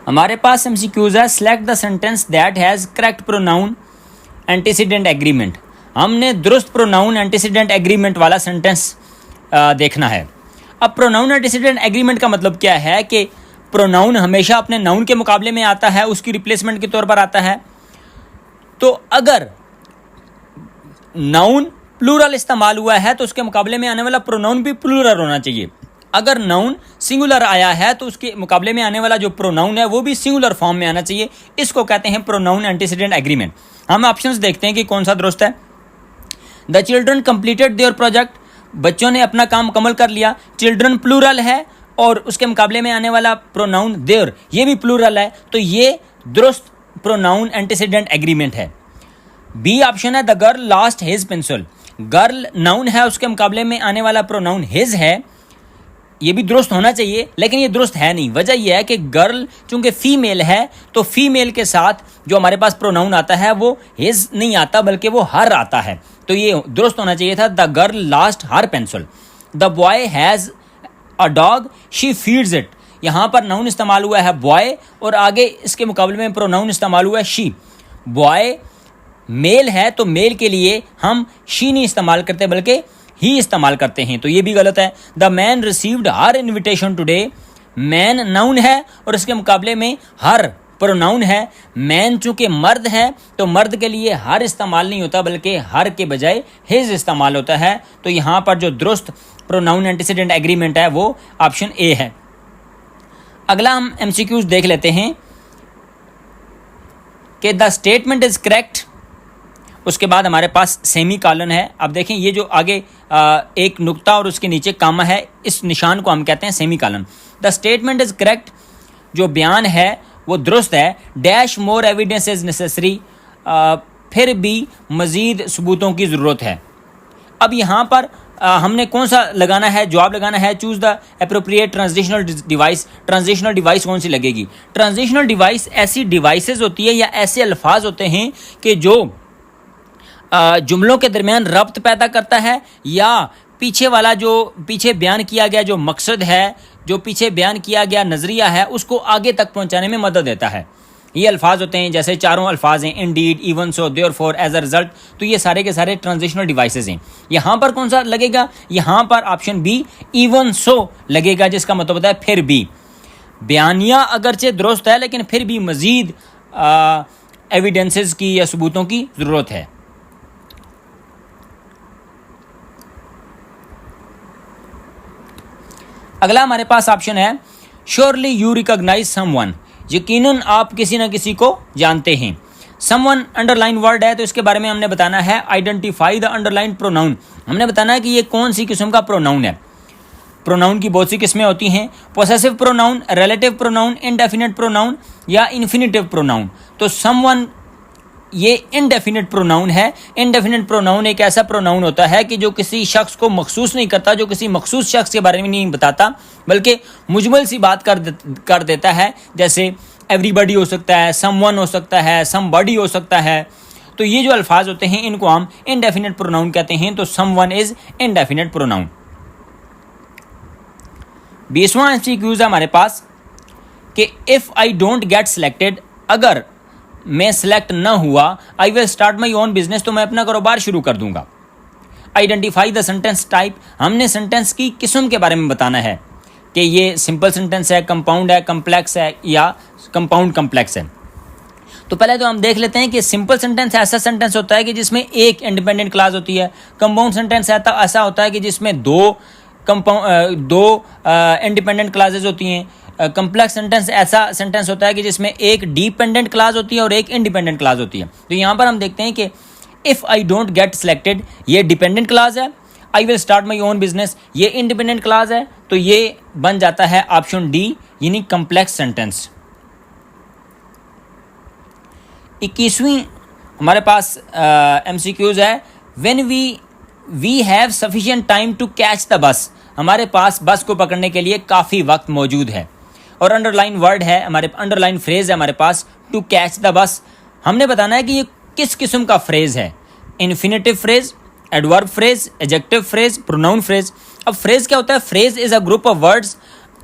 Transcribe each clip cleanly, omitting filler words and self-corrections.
हमारे पास एमसीक्यूज है, select the sentence that has correct pronoun antecedent agreement. हमने दुरुस्त प्रोनाउन एंटीसीडेंट एग्रीमेंट वाला सेंटेंस देखना है। अब प्रोनाउन एंटीसीडेंट एग्रीमेंट का मतलब क्या है कि प्रोनाउन हमेशा अपने नाउन के मुकाबले में आता है, उसकी रिप्लेसमेंट के तौर पर आता है। तो अगर नाउन प्लूरल इस्तेमाल हुआ है तो उसके मुकाबले में आने वाला प्रोनाउन भी प्लूरल होना चाहिए। अगर नाउन सिंगुलर आया है तो उसके मुकाबले में आने वाला जो प्रोनाउन है वो भी सिंगुलर फॉर्म में आना चाहिए। इसको कहते हैं प्रोनाउन एंटीसीडेंट एग्रीमेंट। हम ऑप्शंस देखते हैं कि कौन सा दुरुस्त है। The children completed there project, बच्चों ने अपना काम मुकम्मल कर लिया। चिल्ड्रन प्लूरल है और उसके मुकाबले में आने वाला प्रोनाउन देयर ये भी प्लूरल है, तो ये दुरुस्त प्रोनाउन एंटीसीडेंट एग्रीमेंट है। बी ऑप्शन है, the girl lost his pencil. Girl noun है, उसके मुकाबले में आने वाला प्रोनाउन हिज है, ये भी दुरुस्त होना चाहिए, लेकिन ये दुरुस्त है नहीं। वजह यह है कि गर्ल चूंकि फीमेल है तो फीमेल के साथ जो हमारे पास प्रोनाउन आता है वो हिज नहीं आता बल्कि वो हर आता है, तो ये दुरुस्त होना चाहिए था, the girl lost her pencil. The boy has a dog she feeds it. यहाँ पर नाउन इस्तेमाल हुआ है बॉय और आगे इसके मुकाबले में प्रोनाउन इस्तेमाल हुआ है शी। बॉय मेल है तो मेल के लिए हम शी नहीं इस्तेमाल करते बल्कि ही इस्तेमाल करते हैं, तो ये भी गलत है। The man received her invitation today. Man noun है और इसके मुकाबले में हर प्रोनाउन है। मैन चूंकि मर्द है तो मर्द के लिए हर इस्तेमाल नहीं होता बल्कि हर के बजाय हिज इस्तेमाल होता है, तो यहाँ पर जो दुरुस्त प्रोनाउन एंटीसीडेंट एग्रीमेंट है वो ऑप्शन ए है। अगला हम एमसीक्यूज देख लेते हैं कि द स्टेटमेंट इज करेक्ट, उसके बाद हमारे पास सेमी कॉलन है। अब देखें ये जो आगे एक नुक्ता और उसके नीचे कामा है, इस निशान को हम कहते हैं semi colon. The statement is correct, जो बयान है वो दुरुस्त है। Dash more evidence is necessary, फिर भी मज़ीद सबूतों की ज़रूरत है। अब यहाँ पर हमने कौन सा लगाना है, जवाब लगाना है, choose the appropriate transitional device. Transitional device कौन सी लगेगी? ट्रांजिशनल डिवाइस ऐसी डिवाइसेस होती है या ऐसे अल्फाज होते हैं कि जो जुमलों के दरमियान रब्त पैदा करता है या पीछे वाला जो पीछे बयान किया गया जो मकसद है, जो पीछे बयान किया गया नज़रिया है, उसको आगे तक पहुंचाने में मदद देता है। ये अल्फाज होते हैं, जैसे चारों अल्फाज हैं, indeed, even so, therefore, as a result, तो ये सारे के सारे ट्रांजिशनल डिवाइसेस हैं। यहाँ पर कौन सा लगेगा? यहाँ पर ऑप्शन बी इवन सो लगेगा, जिसका मतलब होता है फिर भी। बयानिया अगरचे दुरुस्त है लेकिन फिर भी मज़ीद एविडेंसेस की या सबूतों की ज़रूरत है। अगला हमारे पास ऑप्शन है, श्योरली यू रिकॉग्नाइज समवन, यकीनन आप किसी न किसी को जानते हैं। समवन अंडरलाइन वर्ड है तो इसके बारे में हमने बताना है। आइडेंटिफाई द अंडरलाइन प्रोनाउन, हमने बताना है कि ये कौन सी किस्म का प्रोनाउन है। प्रोनाउन की बहुत सी किस्में होती हैं, possessive pronoun, relative pronoun, indefinite pronoun या इन्फिनिटिव प्रोनाउन। तो समवन ये इनडेफिनिट प्रोनाउन है। इनडेफिनिट प्रोनाउन एक ऐसा प्रोनाउन होता है कि जो किसी शख्स को मखसूस नहीं करता, जो किसी मखसूस शख्स के बारे में नहीं बताता, बल्कि मुजमल सी बात कर देता है। जैसे एवरीबडी हो सकता है, समवन हो सकता है, समबडी हो सकता है। तो ये जो अल्फाज होते हैं इनको हम इनडेफिनिट प्रोनाउन कहते हैं। तो समवन इज इनडेफिनिट प्रोनाउन। 20वां एमसीक्यूज है हमारे पास कि if I don't get selected, अगर मैं सिलेक्ट ना हुआ, I will start my own business, तो मैं अपना कारोबार शुरू कर दूंगा। आइडेंटिफाई द सेंटेंस टाइप, हमने सेंटेंस की किस्म के बारे में बताना है कि ये सिंपल सेंटेंस है, कंपाउंड है, कम्प्लेक्स है या कंपाउंड कम्प्लेक्स है। तो पहले तो हम देख लेते हैं कि सिंपल सेंटेंस ऐसा सेंटेंस होता है कि जिसमें एक इंडिपेंडेंट क्लास होती है। कंपाउंड सेंटेंस ऐसा होता है कि जिसमें दो इंडिपेंडेंट क्लासेस होती हैं। कम्प्लेक्स सेंटेंस ऐसा सेंटेंस होता है कि जिसमें एक डिपेंडेंट क्लास होती है और एक इंडिपेंडेंट क्लास होती है। तो यहाँ पर हम देखते हैं कि if I don't get selected ये डिपेंडेंट क्लास है, I will start my own business ये इंडिपेंडेंट क्लास है, तो ये बन जाता है ऑप्शन डी यानी कम्प्लेक्स सेंटेंस। 21वीं हमारे पास एमसीक्यूज है, when we have sufficient time to catch the bus, हमारे पास बस को पकड़ने के लिए काफ़ी वक्त मौजूद है। और अंडरलाइन वर्ड है हमारे, अंडरलाइन फ्रेज है हमारे पास, टू कैच द बस। हमने बताना है कि ये किस किस्म का फ्रेज है, infinitive phrase, adverb phrase, adjective phrase, pronoun phrase. अब फ्रेज क्या होता है? Phrase is a group of words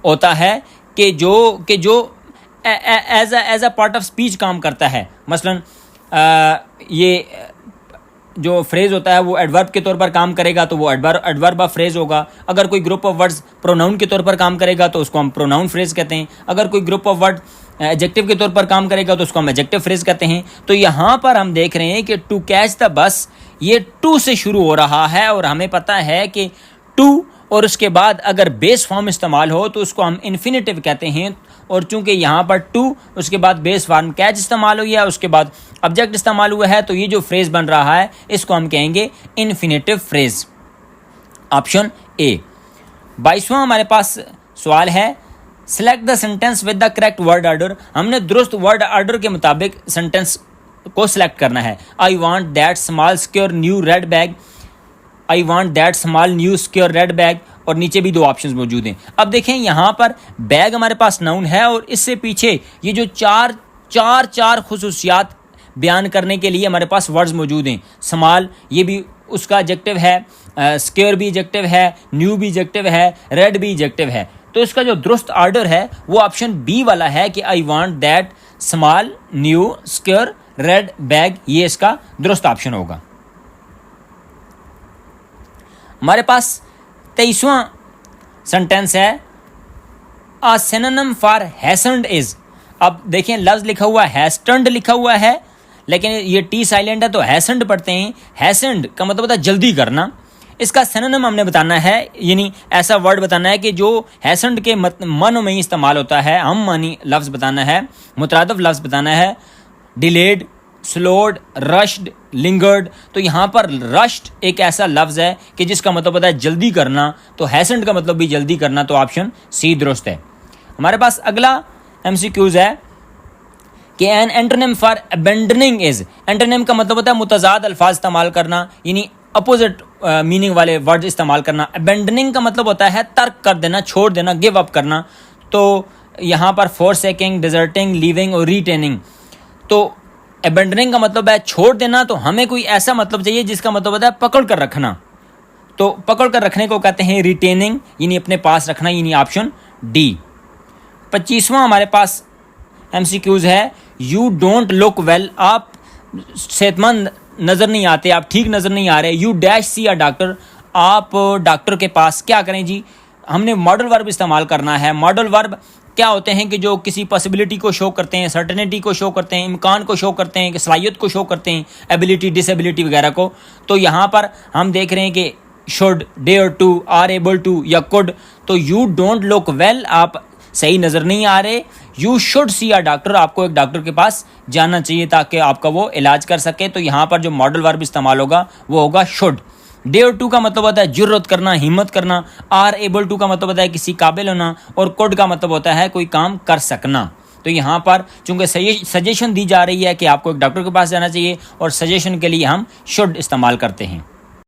होता है कि जो as a part of speech काम करता है। मसलन ये जो फ्रेज होता है वो एडवर्ब के तौर पर काम करेगा तो वो एडवर्ब ऑफ फ्रेज होगा। अगर कोई ग्रुप ऑफ वर्ड्स प्रोनाउन के तौर पर काम करेगा तो उसको हम प्रोनाउन फ्रेज कहते हैं। अगर कोई ग्रुप ऑफ वर्ड एडजेक्टिव के तौर पर काम करेगा तो उसको हम एडजेक्टिव फ्रेज कहते हैं। तो यहाँ पर हम देख रहे हैं कि टू कैच द बस ये टू से शुरू हो रहा है और हमें पता है कि टू और उसके बाद अगर बेस फॉर्म इस्तेमाल हो तो उसको हम इन्फिनेटिव कहते हैं। और चूंकि यहाँ पर टू उसके बाद बेस फॉर्म कैच इस्तेमाल हुई है, उसके बाद ऑब्जेक्ट इस्तेमाल हुआ है, तो ये जो फ्रेज बन रहा है इसको हम कहेंगे इन्फिनेटिव फ्रेज। Option A. 22वां हमारे पास सवाल है, select the sentence with the correct word order. हमने दुरुस्त वर्ड ऑर्डर के मुताबिक सेंटेंस को सिलेक्ट करना है। I want that small secure new red bag, I want that small new secure red bag, और नीचे भी दो ऑप्शंस मौजूद हैं। अब देखें यहाँ पर बैग हमारे पास नाउन है और इससे पीछे ये जो चार खुसूसियात बयान करने के लिए हमारे पास वर्ड्स मौजूद हैं। स्मॉल ये भी उसका एडजेक्टिव है, सिक्योर भी एडजेक्टिव है, न्यू भी एडजेक्टिव है, रेड भी एडजेक्टिव है। तो इसका जो दुरुस्त ऑर्डर है वो ऑप्शन बी वाला है कि I want that small new secure red bag, ये इसका दुरुस्त ऑप्शन होगा। हमारे पास 23वां सेंटेंस है, अ सिनोनिम फॉर हैस्टेंड इज। अब देखें लफ्ज लिखा हुआ हैस्टेंड लिखा हुआ है लेकिन ये टी साइलेंट है तो हैस्टेंड पढ़ते हैं। हैस्टेंड का मतलब होता है जल्दी करना। इसका सिनोनिम हमने बताना है, यानी ऐसा वर्ड बताना है कि जो हैस्टेंड के मानों में ही इस्तेमाल होता है। हम मानी लफ्ज बताना है, मुतरादिफ लफ्ज बताना है। Delayed, slowed, rushed, lingered. तो यहाँ पर रश्ड एक ऐसा लफ्ज है कि जिसका मतलब होता है जल्दी करना, तो हैसेंड का मतलब भी जल्दी करना, तो ऑप्शन सी दुरुस्त है। हमारे पास अगला एमसीक्यूज है कि an antonym for abandoning is. Antonym का मतलब होता है मुतजाद अल्फाज इस्तेमाल करना, यानी अपोजिट मीनिंग वाले वर्ड इस्तेमाल करना। अबेंडनिंग का मतलब होता है तर्क कर देना, छोड़ देना, गिव अप करना। तो यहाँ पर फोरसेकिंग, डिजर्टिंग, लीविंग और रिटेनिंग। तो अबेंडनिंग का मतलब है छोड़ देना, तो हमें कोई ऐसा मतलब चाहिए जिसका मतलब होता है पकड़ कर रखना। तो पकड़ कर रखने को कहते हैं रिटेनिंग, यानी अपने पास रखना, यानी ऑप्शन डी। 25वां हमारे पास एमसीक्यूज है, यू डोंट लुक वेल। आप सेहतमंद नज़र नहीं आते, आप ठीक नज़र नहीं आ रहे। You dash see a doctor. आप डॉक्टर के पास क्या करें जी, हमने मॉडल वर्ब इस्तेमाल करना है। मॉडल वर्ब क्या होते हैं कि जो किसी पॉसिबिलिटी को शो करते हैं, सर्टेनिटी को शो करते हैं, इम्कान को शो करते हैं, सलाहियत को शो करते हैं, एबिलिटी, डिसेबिलिटी वगैरह को। तो यहाँ पर हम देख रहे हैं कि should, dare to, are able to या कुड। तो यू डोंट लुक वेल, आप सही नज़र नहीं आ रहे। You should see a doctor, आपको एक डॉक्टर के पास जाना चाहिए ताकि आपका वो इलाज कर सके। तो यहाँ पर जो मॉडल वर्ब इस्तेमाल होगा वो होगा शुड। डेयर टू का मतलब होता है जुर्रत करना, हिम्मत करना। आर एबल टू का मतलब होता है किसी काबिल होना, और कुड का मतलब होता है कोई काम कर सकना। तो यहाँ पर चूंकि सजेशन दी जा रही है कि आपको एक डॉक्टर के पास जाना चाहिए और सजेशन के लिए हम शुड इस्तेमाल करते हैं।